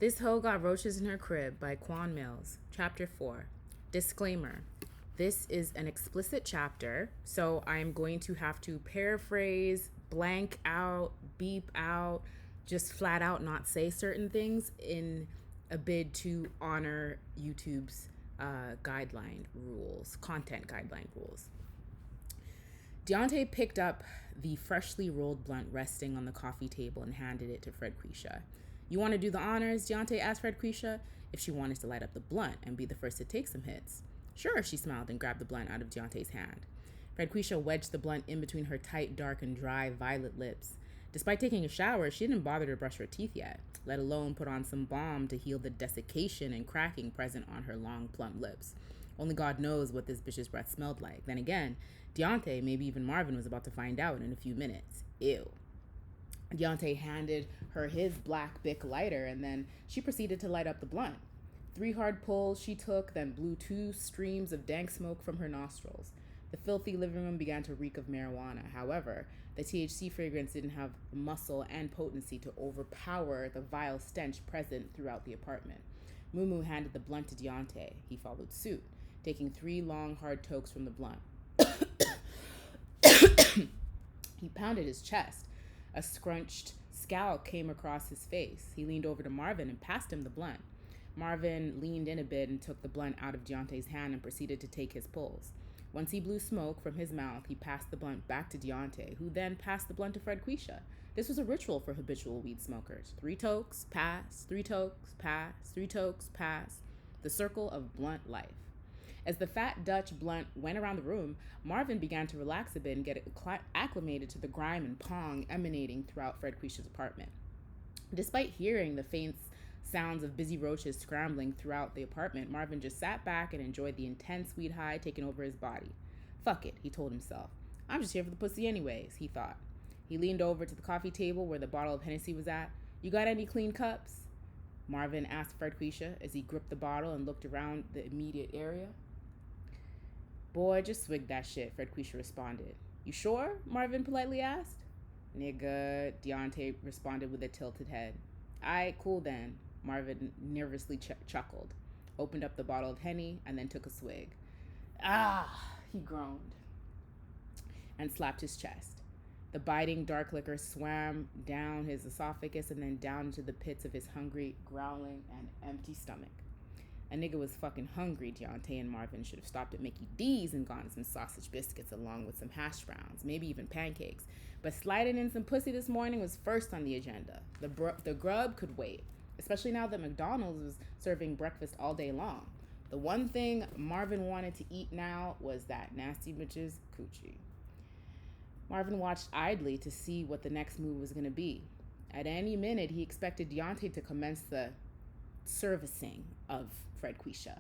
This Hoe Got Roaches in Her Crib by Quan Millz. Chapter 4. Disclaimer. This is an explicit chapter, so I'm going to have to paraphrase, blank out, beep out, just flat out not say certain things in a bid to honor YouTube's guideline rules, content guideline rules. Deontay picked up the freshly rolled blunt resting on the coffee table and handed it to Fredquisha. You want to do the honors? Deontay asked Fredquisha if she wanted to light up the blunt and be the first to take some hits. Sure, she smiled and grabbed the blunt out of Deontay's hand. Fredquisha wedged the blunt in between her tight, dark, and dry violet lips. Despite taking a shower, she didn't bother to brush her teeth yet, let alone put on some balm to heal the desiccation and cracking present on her long, plump lips. Only God knows what this bitch's breath smelled like. Then again, Deontay, maybe even Marvin, was about to find out in a few minutes. Ew. Deontay handed her his black Bic lighter, and then she proceeded to light up the blunt. 3 hard pulls she took, then blew 2 streams of dank smoke from her nostrils. The filthy living room began to reek of marijuana. However, the THC fragrance didn't have muscle and potency to overpower the vile stench present throughout the apartment. Mumu handed the blunt to Deontay. He followed suit, taking 3 long, hard tokes from the blunt. He pounded his chest. A scrunched scowl came across his face. He leaned over to Marvin and passed him the blunt. Marvin leaned in a bit and took the blunt out of Deontay's hand and proceeded to take his pulls. Once he blew smoke from his mouth, he passed the blunt back to Deontay, who then passed the blunt to Fredquisha. This was a ritual for habitual weed smokers. 3 tokes, pass, 3 tokes, pass, 3 tokes, pass. The circle of blunt life. As the fat Dutch blunt went around the room, Marvin began to relax a bit and get acclimated to the grime and pong emanating throughout Fredquisha's apartment. Despite hearing the faint sounds of busy roaches scrambling throughout the apartment, Marvin just sat back and enjoyed the intense weed high taking over his body. Fuck it, he told himself. I'm just here for the pussy anyways, he thought. He leaned over to the coffee table where the bottle of Hennessy was at. You got any clean cups? Marvin asked Fredquisha as he gripped the bottle and looked around the immediate area. Boy, just swig that shit, Fredquisha responded. You sure? Marvin politely asked. Nigga, Deontay responded with a tilted head. Aight, cool then, Marvin nervously chuckled, opened up the bottle of Henny, and then took a swig. Ah, he groaned and slapped his chest. The biting dark liquor swam down his esophagus and then down into the pits of his hungry, growling, and empty stomach. A nigga was fucking hungry. Deontay and Marvin should have stopped at Mickey D's and gotten some sausage biscuits along with some hash browns, maybe even pancakes. But sliding in some pussy this morning was first on the agenda. The grub could wait, especially now that McDonald's was serving breakfast all day long. The one thing Marvin wanted to eat now was that nasty bitch's coochie. Marvin watched idly to see what the next move was going to be. At any minute, he expected Deontay to commence the servicing of Fredquisha.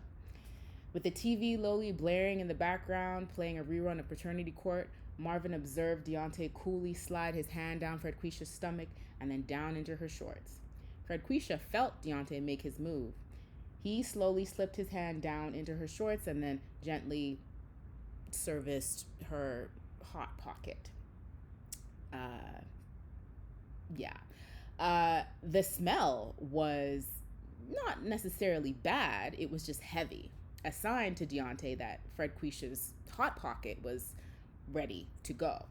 With the TV lowly blaring in the background, playing a rerun of Paternity Court, Marvin observed Deontay coolly slide his hand down Fredquisha's stomach and then down into her shorts. Fredquisha felt Deontay make his move. He slowly slipped his hand down into her shorts and then gently serviced her hot pocket. The smell was not necessarily bad, it was just heavy. A sign to Deontay that Fredquisha's hot pocket was ready to go.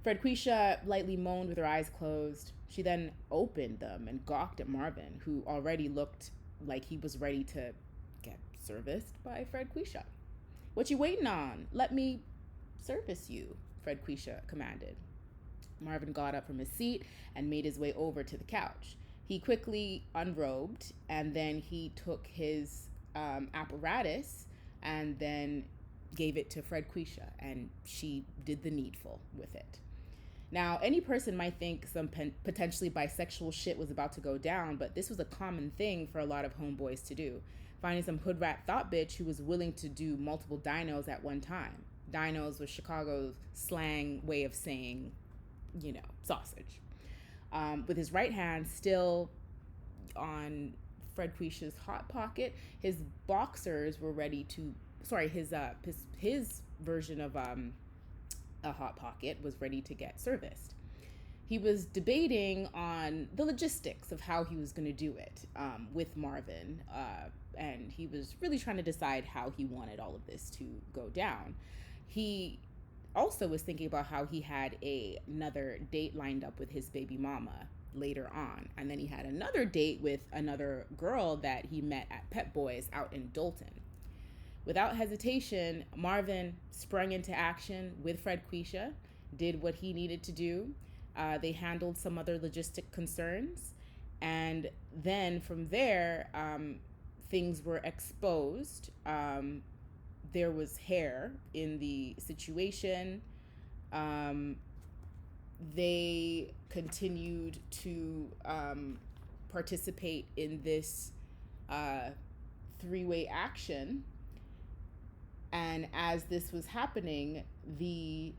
Fredquisha lightly moaned with her eyes closed. She then opened them and gawked at Marvin, who already looked like he was ready to get serviced by Fredquisha. What you waiting on? Let me service you, Fredquisha commanded. Marvin got up from his seat and made his way over to the couch. He quickly unrobed, and then he took his apparatus and then gave it to Fredquisha, and she did the needful with it. Now, any person might think some potentially bisexual shit was about to go down, but this was a common thing for a lot of homeboys to do. Finding some hood rat thought bitch who was willing to do multiple dinos at one time. Dinos was Chicago's slang way of saying, sausage. With his right hand still on Fredquisha's hot pocket, his boxers were ready to. His version of a hot pocket was ready to get serviced. he was debating on the logistics of how he was going to do it with Marvin. And he was really trying to decide how he wanted all of this to go down. He also was thinking about how he had another date lined up with his baby mama later on. And then he had another date with another girl that he met at Pep Boys out in Dolton. Without hesitation, Marvin sprung into action with Fred Quisha, did what he needed to do. They handled some other logistic concerns. And then from there, things were exposed. There was hair in the situation. They continued to participate in this three-way action. And as this was happening, the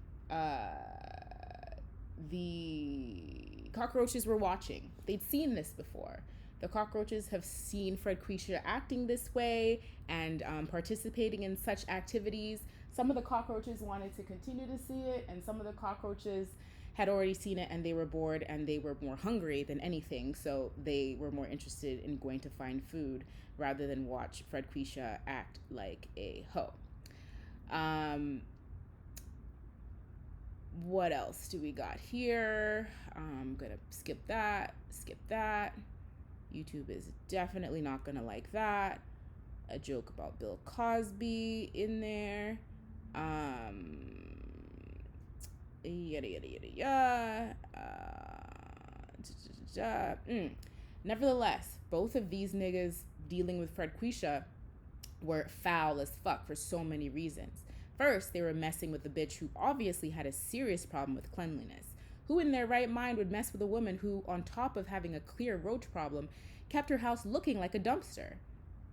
cockroaches were watching. They'd seen this before. The cockroaches have seen Fred Quisha acting this way and participating in such activities. Some of the cockroaches wanted to continue to see it, and some of the cockroaches had already seen it and they were bored and they were more hungry than anything, so they were more interested in going to find food rather than watch Fred Quisha act like a hoe. What else do we got here? I'm gonna skip that. YouTube is definitely not gonna like that. A joke about Bill Cosby in there. Yada yada yada yada. Nevertheless, both of these niggas dealing with Fred Quisha were foul as fuck for so many reasons. First, they were messing with a bitch who obviously had a serious problem with cleanliness. Who in their right mind would mess with a woman who, on top of having a clear roach problem, kept her house looking like a dumpster?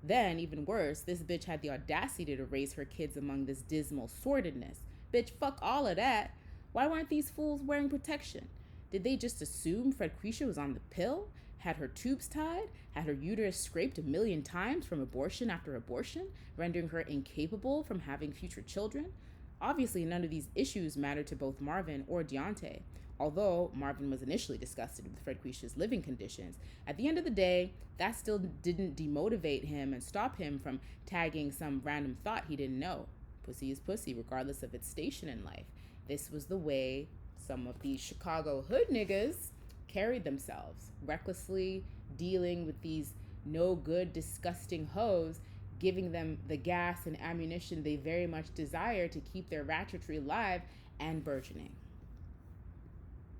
Then, even worse, this bitch had the audacity to raise her kids among this dismal sordidness. Bitch, fuck all of that. Why weren't these fools wearing protection? Did they just assume Fred Quisha was on the pill? Had her tubes tied? Had her uterus scraped 1,000,000 times from abortion after abortion, rendering her incapable from having future children? Obviously, none of these issues mattered to both Marvin or Deontay. Although Marvin was initially disgusted with Fred Quisha's living conditions, at the end of the day, that still didn't demotivate him and stop him from tagging some random thought he didn't know. Pussy is pussy, regardless of its station in life. This was the way some of these Chicago hood niggas carried themselves, recklessly dealing with these no good, disgusting hoes, giving them the gas and ammunition they very much desire to keep their ratchetry alive and burgeoning.